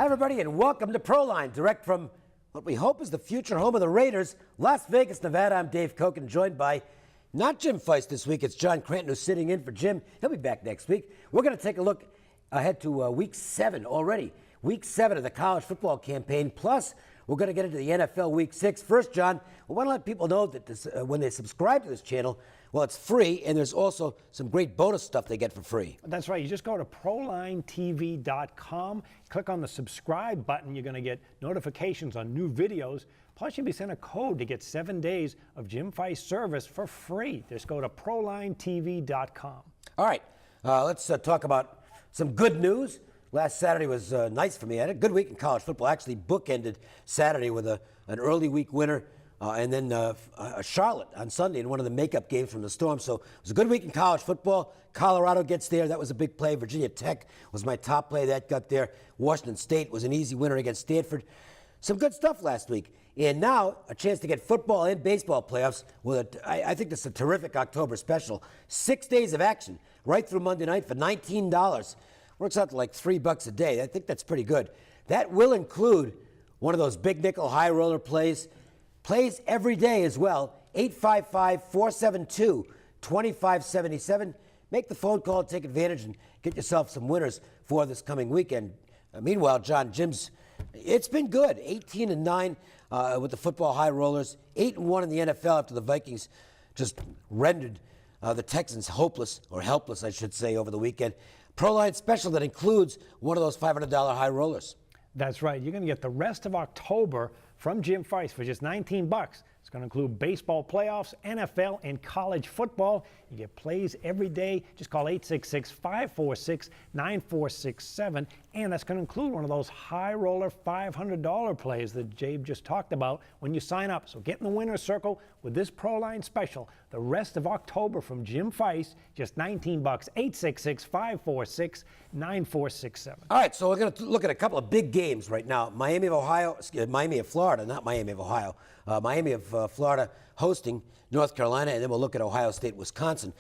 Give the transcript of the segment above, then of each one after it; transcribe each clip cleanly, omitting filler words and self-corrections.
Hi, everybody, and welcome to Proline, direct from what we hope is the future home of the Raiders, Las Vegas, Nevada. I'm Dave Kochen, joined by not Jim Feist this week. It's John Cranton who's sitting in for Jim. He'll be back next week. We're going to take a look ahead to Week 7 already. Week 7 of the college football campaign. Plus, we're going to get into the NFL Week 6. First, John, we want to let people know that this, when they subscribe to this channel, well, it's free, and there's also some great bonus stuff they get for free. That's right. You just go to ProlineTV.com, click on the subscribe button. You're going to get notifications on new videos. Plus, you'll be sent a code to get 7 days of Jim Feist service for free. Just go to ProlineTV.com. All right. Let's talk about some good news. Last Saturday was nice for me. I had a good week in college football. Actually bookended Saturday with an early week winner and then Charlotte on Sunday in one of the makeup games from the Storm. So it was a good week in college football. Colorado gets there. That was a big play. Virginia Tech was my top play. That got there. Washington State was an easy winner against Stanford. Some good stuff last week. And now a chance to get football and baseball playoffs. I think this is a terrific October special. 6 days of action right through Monday night for $19. Works out to like $3 a day. I think that's pretty good. That will include one of those big nickel high roller plays every day as well. 855-472-2577. Make the phone call, take advantage, and get yourself some winners for this coming weekend. Meanwhile, John, it's been good. 18-9 with the football high rollers. 8-1 in the NFL after the Vikings just rendered the Texans hopeless, or helpless, I should say, over the weekend. Proline special that includes one of those $500 high rollers. That's right. You're going to get the rest of October from Jim Feist for just $19. It's going to include baseball playoffs, NFL, and college football. You get plays every day. Just call 866-546-9467. And that's going to include one of those high roller $500 plays that Jabe just talked about when you sign up. So get in the winner's circle with this Proline special. The rest of October from Jim Feist, just $19. 866-546-9467. All right, so we're going to look at a couple of big games right now. Miami of Florida, not Miami of Ohio. Miami of Florida hosting North Carolina, and then we'll look at Ohio State, Wisconsin.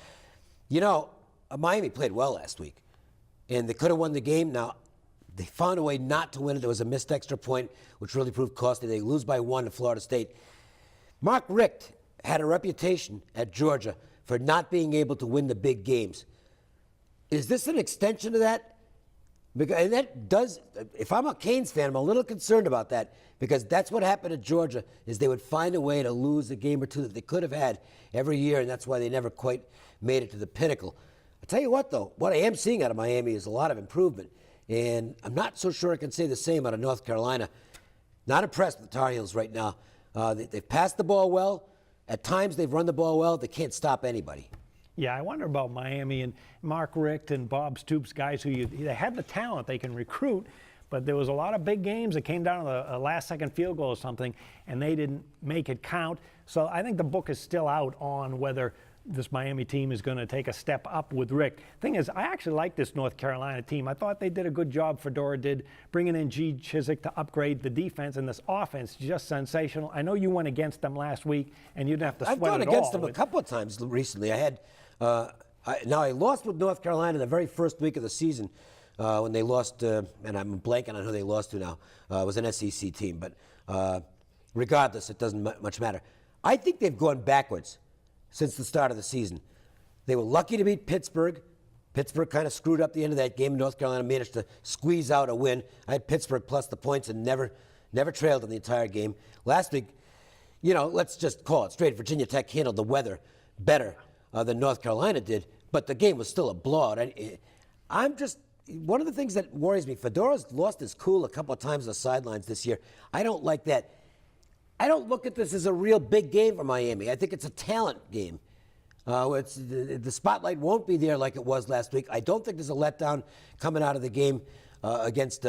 You know, Miami played well last week, and they could have won the game. Now, they found a way not to win it. There was a missed extra point, which really proved costly. They lose by 1 to Florida State. Mark Richt had a reputation at Georgia for not being able to win the big games. Is this an extension of that? Because, and that does, if I'm a Canes fan, I'm a little concerned about that, because that's what happened at Georgia, is they would find a way to lose a game or two that they could have had every year, and that's why they never quite made it to the pinnacle. I tell you what, though, what I am seeing out of Miami is a lot of improvement, and I'm not so sure I can say the same out of North Carolina. Not impressed with the Tar Heels right now. They've passed the ball well. At times they've run the ball well. They can't stop anybody. Yeah, I wonder about Miami and Mark Richt and Bob Stoops, guys who they had the talent, they can recruit, but there was a lot of big games that came down to a last-second field goal or something, and they didn't make it count. So I think the book is still out on whether this Miami team is going to take a step up with Richt. Thing is, I actually like this North Carolina team. I thought they did a good job. Fedora did, bringing in G. Chizik to upgrade the defense, and this offense just sensational. I know you went against them last week, and you didn't have to sweat it all. I've gone against them a couple of times recently. I had. I lost with North Carolina the very first week of the season when they lost, and I'm blanking on who they lost to now. It was an SEC team, but regardless, it doesn't much matter. I think they've gone backwards since the start of the season. They were lucky to beat Pittsburgh. Pittsburgh kind of screwed up the end of that game. North Carolina managed to squeeze out a win. I had Pittsburgh plus the points and never trailed in the entire game. Last week, you know, let's just call it straight. Virginia Tech handled the weather better than North Carolina did, but the game was still a blowout. One of the things that worries me, Fedora's lost his cool a couple of times on the sidelines this year. I don't like that. I don't look at this as a real big game for Miami. I think it's a talent game. The spotlight won't be there like it was last week. I don't think there's a letdown coming out of the game against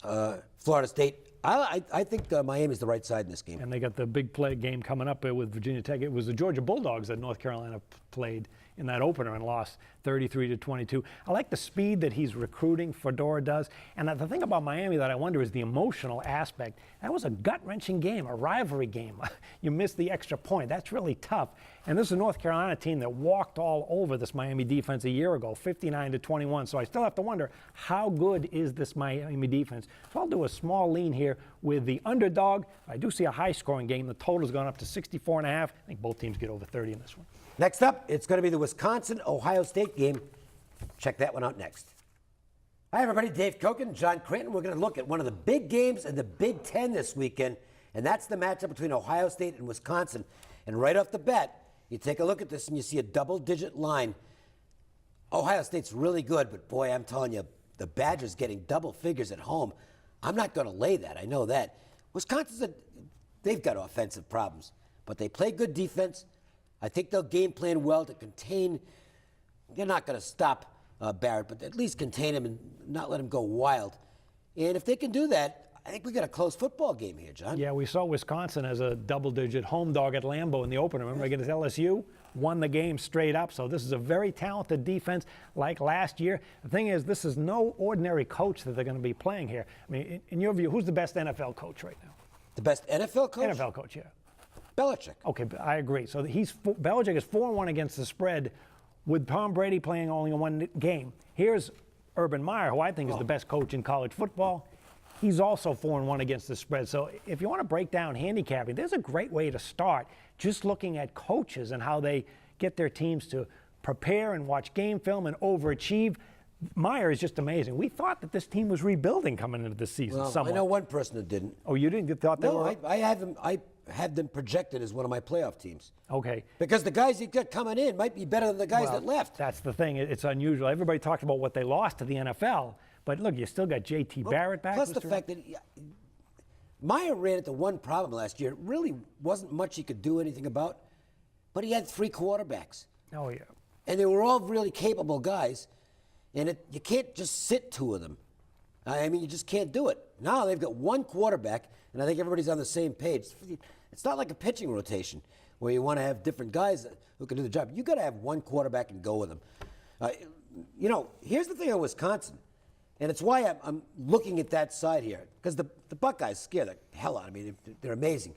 Florida State. I think Miami's the right side in this game. And they got the big play game coming up with Virginia Tech. It was the Georgia Bulldogs that North Carolina played in that opener and lost 33-22. I like the speed that he's recruiting, Fedora does. And the thing about Miami that I wonder is the emotional aspect. That was a gut-wrenching game, a rivalry game. You missed the extra point. That's really tough. And this is a North Carolina team that walked all over this Miami defense a year ago, 59-21. So I still have to wonder, how good is this Miami defense? So I'll do a small lean here with the underdog. I do see a high-scoring game. The total's gone up to 64.5. I think both teams get over 30 in this one. Next up, it's going to be the Wisconsin-Ohio State game. Check that one out next. Hi, everybody. Dave Koken, John Cranton. We're going to look at one of the big games in the Big Ten this weekend, and that's the matchup between Ohio State and Wisconsin. And right off the bat, you take a look at this and you see a double-digit line. Ohio State's really good, but boy, I'm telling you, the Badgers getting double figures at home. I'm not going to lay that. I know that. They've got offensive problems, but they play good defense. I think they'll game plan well to contain. They're not going to stop Barrett, but at least contain him and not let him go wild. And if they can do that, I think we got a close football game here, John. Yeah, we saw Wisconsin as a double-digit home dog at Lambeau in the opener. Remember against LSU? Won the game straight up. So this is a very talented defense like last year. The thing is, this is no ordinary coach that they're going to be playing here. I mean, in your view, who's the best NFL coach right now? The best NFL coach? NFL coach, yeah. Belichick. Okay, I agree. So Belichick is 4-1 against the spread with Tom Brady playing only one game. Here's Urban Meyer, who I think is the best coach in college football. He's also 4-1 against the spread. So if you want to break down handicapping, there's a great way to start just looking at coaches and how they get their teams to prepare and watch game film and overachieve. Meyer is just amazing. We thought that this team was rebuilding coming into the season. Well, somewhat. I know one person who didn't. Oh, you didn't? You thought they were? I have them projected as one of my playoff teams. Okay. Because the guys you got coming in might be better than the guys that left. That's the thing. It's unusual. Everybody talked about what they lost to the NFL, but look, you still got J.T. Barrett back. Plus the fact that Meyer ran into one problem last year. It really wasn't much he could do anything about, but he had 3 quarterbacks. Oh, yeah. And they were all really capable guys, and you can't just sit 2 of them. I mean, you just can't do it. Now they've got 1 quarterback, and I think everybody's on the same page. It's not like a pitching rotation where you want to have different guys who can do the job. You got to have 1 quarterback and go with them. Here's the thing on Wisconsin, and it's why I'm looking at that side here, because the Buckeyes scare the hell out of me. They're amazing.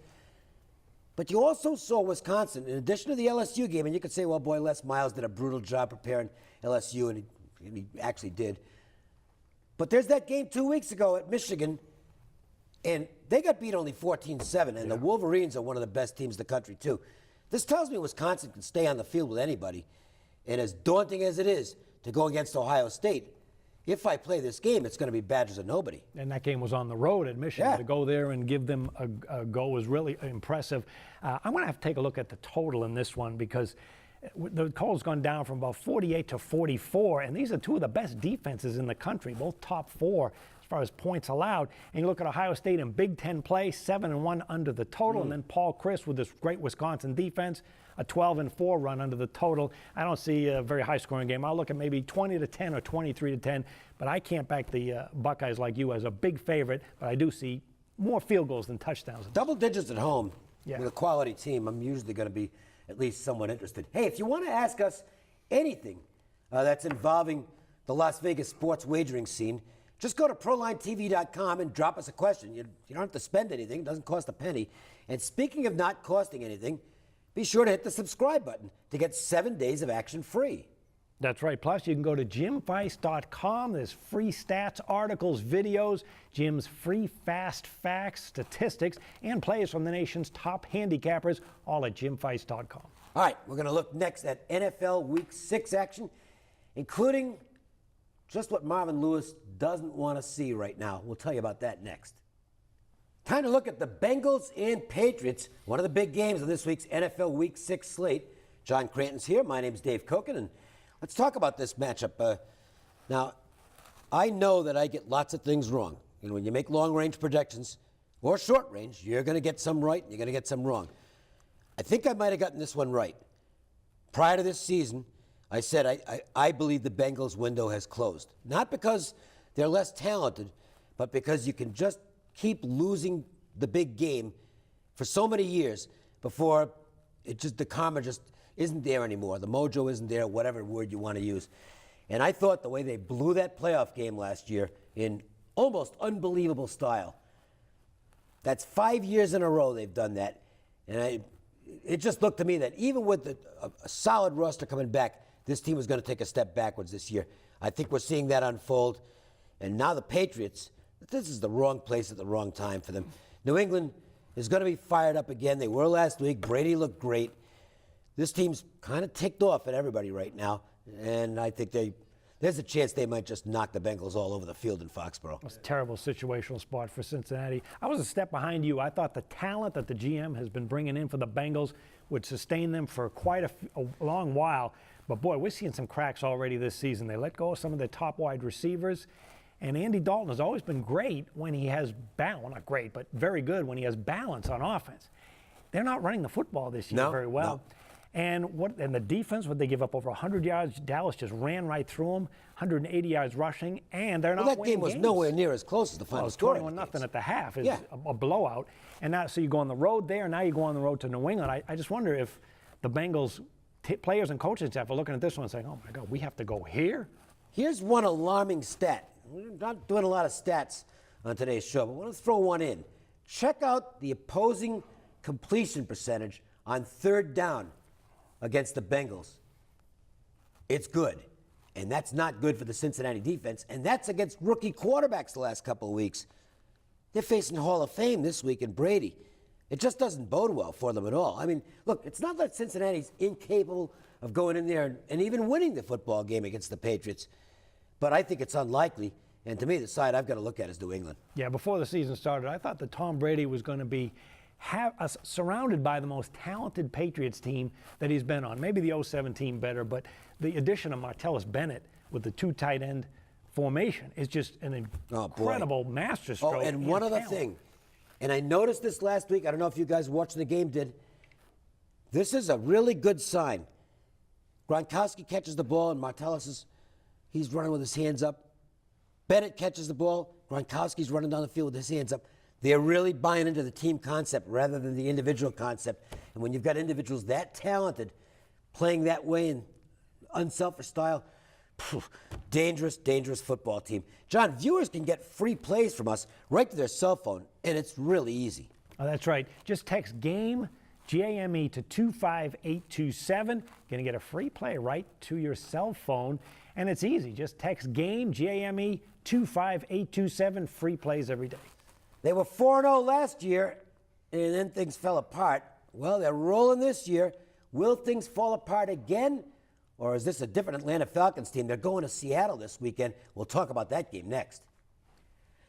But you also saw Wisconsin, in addition to the LSU game, and you could say, well, boy, Les Miles did a brutal job preparing LSU, and he actually did. But there's that game 2 weeks ago at Michigan, and they got beat only 14-7, and the Wolverines are one of the best teams in the country, too. This tells me Wisconsin can stay on the field with anybody, and as daunting as it is to go against Ohio State, if I play this game, it's going to be Badgers or nobody. And that game was on the road at Michigan. Yeah. To go there and give them a go was really impressive. I'm going to have to take a look at the total in this one because the total's gone down from about 48 to 44, and these are 2 of the best defenses in the country, both top 4 as far as points allowed. And you look at Ohio State in Big Ten play, 7-1 under the total, and then Paul Chryst with this great Wisconsin defense, a 12-4 run under the total. I don't see a very high-scoring game. I'll look at maybe 20-10 or 23-10, but I can't back the Buckeyes like you as a big favorite, but I do see more field goals than touchdowns. Double digits at home Yeah. with a quality team, I'm usually going to be at least somewhat interested. Hey, if you want to ask us anything that's involving the Las Vegas sports wagering scene, just go to ProlineTV.com and drop us a question. You don't have to spend anything. It doesn't cost a penny. And speaking of not costing anything, be sure to hit the subscribe button to get 7 days of action free. That's right. Plus, you can go to JimFeist.com. There's free stats, articles, videos, Jim's free fast facts, statistics, and plays from the nation's top handicappers, all at JimFeist.com. All right, we're going to look next at NFL Week 6 action, including just what Marvin Lewis doesn't want to see right now. We'll tell you about that next. Time to look at the Bengals and Patriots, one of the big games of this week's NFL Week 6 slate. John Cranton's here. My name's Dave Koken, and let's talk about this matchup. Now, I know that I get lots of things wrong. When you make long-range projections or short-range, you're going to get some right and you're going to get some wrong. I think I might have gotten this one right. Prior to this season, I said I believe the Bengals window has closed. Not because they're less talented, but because you can just keep losing the big game for so many years before the karma just isn't there anymore. The mojo isn't there, whatever word you want to use. And I thought the way they blew that playoff game last year in almost unbelievable style, that's 5 years in a row they've done that. And it just looked to me that even with a solid roster coming back, this team was going to take a step backwards this year. I think we're seeing that unfold. And now the Patriots, this is the wrong place at the wrong time for them. New England is going to be fired up again. They were last week. Brady looked great. This team's kind of ticked off at everybody right now. And I think there's a chance they might just knock the Bengals all over the field in Foxborough. It's a terrible situational spot for Cincinnati. I was a step behind you. I thought the talent that the GM has been bringing in for the Bengals would sustain them for quite a long while. But, boy, we're seeing some cracks already this season. They let go of some of their top wide receivers. And Andy Dalton has always been great when he has balance. Well, not great, but very good when he has balance on offense. They're not running the football this year very well. No. And the defense, would they give up over 100 yards? Dallas just ran right through them, 180 yards rushing, and they're not winning games. Well, that game was nowhere near as close as the final score. 21-0 at the half is a blowout. And now, so you go on the road there, now you go on the road to New England. I just wonder if the Bengals players and coaching staff are looking at this one and saying, oh, my God, we have to go here? Here's one alarming stat. We're not doing a lot of stats on today's show, but I want to throw one in. Check out the opposing completion percentage on third down against the Bengals. It's good. And that's not good for the Cincinnati defense. And that's against rookie quarterbacks the last couple of weeks. They're facing Hall of Fame this week in Brady. It just doesn't bode well for them at all. I mean, look, it's not that Cincinnati's incapable of going in there and even winning the football game against the Patriots. But I think it's unlikely. And to me, the side I've got to look at is New England. Yeah, before the season started, I thought that Tom Brady was going to be surrounded by the most talented Patriots team that he's been on. Maybe the 07 team better, but the addition of Martellus Bennett with the two tight end formation is just an incredible masterstroke. Oh, and one other thing, and I noticed this last week. I don't know if you guys watching the game did. This is a really good sign. Gronkowski catches the ball, and he's running with his hands up. Bennett catches the ball. Gronkowski's running down the field with his hands up. They're really buying into the team concept rather than the individual concept. And when you've got individuals that talented playing that way in unselfish style, dangerous, dangerous football team. John, viewers can get free plays from us right to their cell phone, and it's really easy. Oh, that's right. Just text GAME, G-A-M-E, to 25827. Going to get a free play right to your cell phone. And it's easy. Just text GAME, G-A-M-E, 25827. Free plays every day. They were 4-0 last year, and then things fell apart. Well, they're rolling this year. Will things fall apart again? Or is this a different Atlanta Falcons team? They're going to Seattle this weekend. We'll talk about that game next.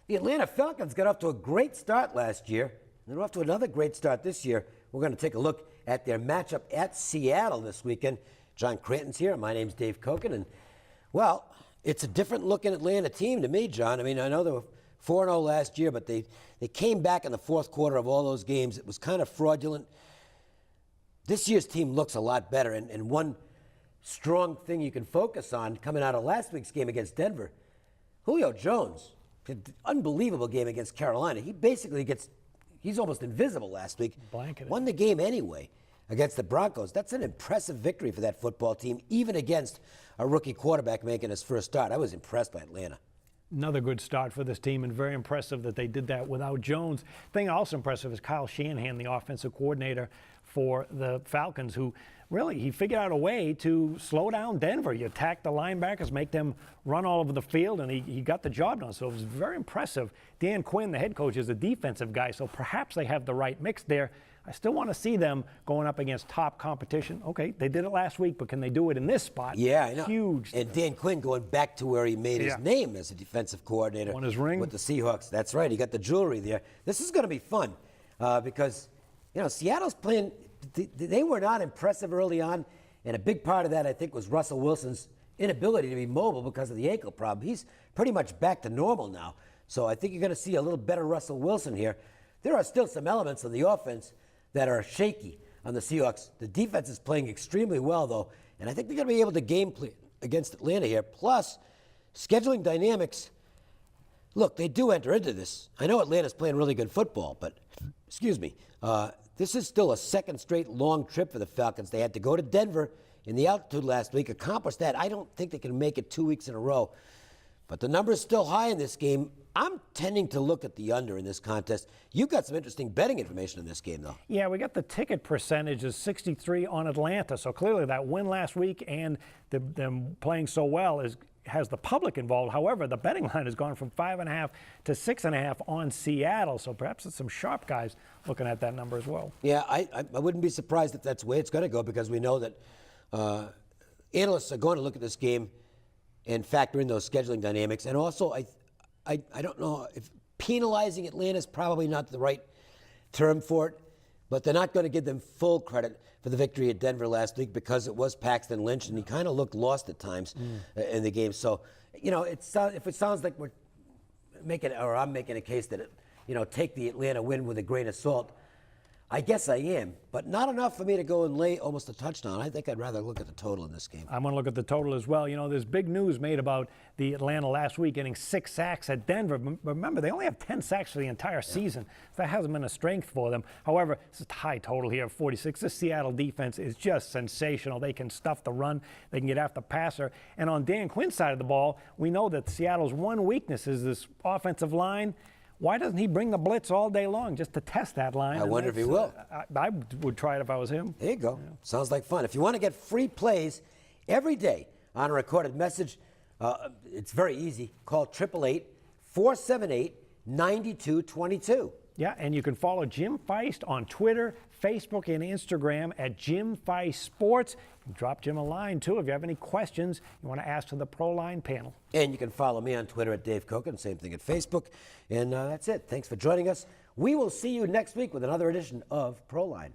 The Atlanta Falcons got off to a great start last year. They're off to another great start this year. We're going to take a look at their matchup at Seattle this weekend. John Cranton's here. My name's Dave Koken. And, well, it's a different looking Atlanta team to me, John. I mean, I know they were 4-0 last year, but they came back in the fourth quarter of all those games. It was kind of fraudulent. This year's team looks a lot better. And one strong thing you can focus on coming out of last week's game against Denver, Julio Jones, an unbelievable game against Carolina. He's almost invisible last week. Blanketed. Won the game anyway against the Broncos. That's an impressive victory for that football team, even against a rookie quarterback making his first start. I was impressed by Atlanta. Another good start for this team, and very impressive that they did that without Jones. Thing also impressive is Kyle Shanahan, the offensive coordinator for the Falcons, who really, he figured out a way to slow down Denver. You attack the linebackers, make them run all over the field, and he got the job done. So it was very impressive. Dan Quinn, the head coach, is a defensive guy, so perhaps they have the right mix there. I still want to see them going up against top competition. Okay, they did it last week, but can they do it in this spot? Yeah, I know. Huge. And Dan Quinn going back to where he made his name as a defensive coordinator. Won his ring. With the Seahawks. That's right. He got the jewelry there. This is going to be fun because, Seattle's playing. They were not impressive early on, and a big part of that, I think, was Russell Wilson's inability to be mobile because of the ankle problem. He's pretty much back to normal now. So I think you're going to see a little better Russell Wilson here. There are still some elements of the offense that are shaky on the Seahawks. The defense is playing extremely well, though, and I think they're going to be able to game plan against Atlanta here. Plus, scheduling dynamics, look, they do enter into this. I know Atlanta's playing really good football, but, this is still a second straight long trip for the Falcons. They had to go to Denver in the altitude last week, accomplish that. I don't think they can make it 2 weeks in a row. But the number is still high in this game. I'm tending to look at the under in this contest. You've got some interesting betting information in this game, though. Yeah, we got the ticket percentage is 63 on Atlanta. So clearly that win last week and them playing so well has the public involved. However, the betting line has gone from 5.5 to 6.5 on Seattle. So perhaps it's some sharp guys looking at that number as well. Yeah, I wouldn't be surprised if that's the way it's going to go, because we know that analysts are going to look at this game and factor in those scheduling dynamics. And also, I don't know if penalizing Atlanta is probably not the right term for it, but they're not going to give them full credit for the victory at Denver last week, because it was Paxton Lynch, and he kind of looked lost at times in the game. So, you know, if it sounds like we're making, or I'm making a case that, take the Atlanta win with a grain of salt, I guess I am, but not enough for me to go and lay almost a touchdown. I think I'd rather look at the total in this game. I'm going to look at the total as well. There's big news made about the Atlanta last week getting 6 sacks at Denver. Remember, they only have 10 sacks for the entire season. So that hasn't been a strength for them. However, this is a high total here of 46. This Seattle defense is just sensational. They can stuff the run. They can get after passer. And on Dan Quinn's side of the ball, we know that Seattle's one weakness is this offensive line. Why doesn't he bring the blitz all day long just to test that line? I wonder if he will. I would try it if I was him. There you go. Yeah. Sounds like fun. If you want to get free plays every day on a recorded message, it's very easy. Call 888-478-9222. Yeah, and you can follow Jim Feist on Twitter, Facebook, and Instagram at Jim Feist Sports. Drop Jim a line, too, if you have any questions you want to ask to the Proline panel. And you can follow me on Twitter at Dave Koken, same thing at Facebook. And that's it. Thanks for joining us. We will see you next week with another edition of Proline.